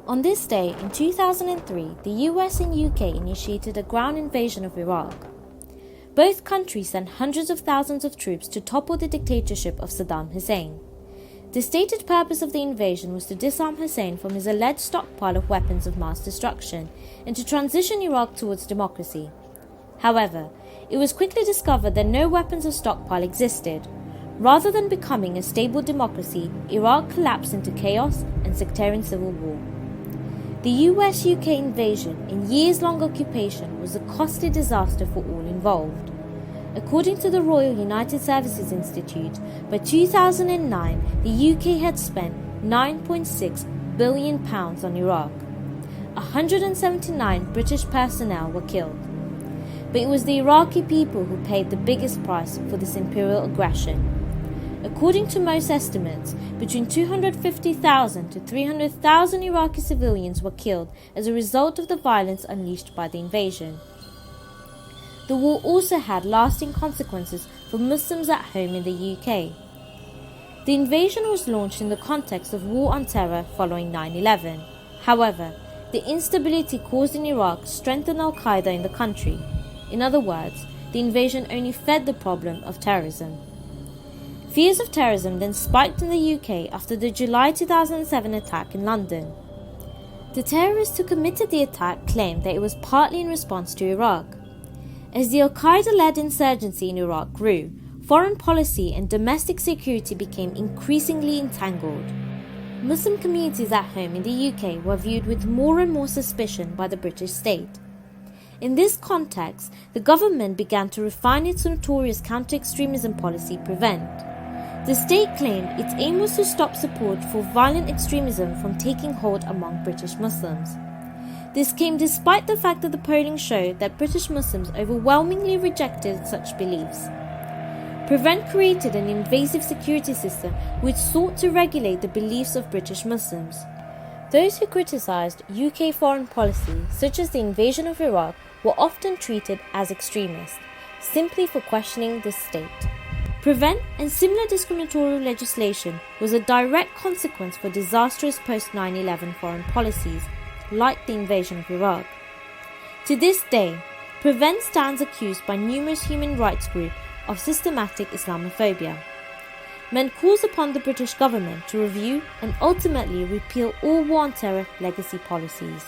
On this day, in 2003, the US and UK initiated a ground invasion of Iraq. Both countries sent hundreds of thousands of troops to topple the dictatorship of Saddam Hussein. The stated purpose of the invasion was to disarm Hussein from his alleged stockpile of weapons of mass destruction and to transition Iraq towards democracy. However, it was quickly discovered that no weapons of stockpile existed. Rather than becoming a stable democracy, Iraq collapsed into chaos and sectarian civil war. The US-UK invasion and years-long occupation was a costly disaster for all involved. According to the Royal United Services Institute, by 2009, the UK had spent £9.6 billion on Iraq. 179 British personnel were killed. But it was the Iraqi people who paid the biggest price for this imperial aggression. According to most estimates, between 250,000 to 300,000 Iraqi civilians were killed as a result of the violence unleashed by the invasion. The war also had lasting consequences for Muslims at home in the UK. The invasion was launched in the context of war on terror following 9/11. However, the instability caused in Iraq strengthened Al-Qaeda in the country. In other words, the invasion only fed the problem of terrorism. Fears of terrorism then spiked in the UK after the July 2007 attack in London. The terrorists who committed the attack claimed that it was partly in response to Iraq. As the Al-Qaeda-led insurgency in Iraq grew, foreign policy and domestic security became increasingly entangled. Muslim communities at home in the UK were viewed with more and more suspicion by the British state. In this context, the government began to refine its notorious counter-extremism policy, PREVENT. The state claimed its aim was to stop support for violent extremism from taking hold among British Muslims. This came despite the fact that the polling showed that British Muslims overwhelmingly rejected such beliefs. PREVENT created an invasive security system which sought to regulate the beliefs of British Muslims. Those who criticised UK foreign policy, such as the invasion of Iraq, were often treated as extremists, simply for questioning the state. PREVENT and similar discriminatory legislation was a direct consequence for disastrous post-9/11 foreign policies, like the invasion of Iraq. To this day, PREVENT stands accused by numerous human rights groups of systematic Islamophobia. MEND calls upon the British government to review and ultimately repeal all war on terror legacy policies.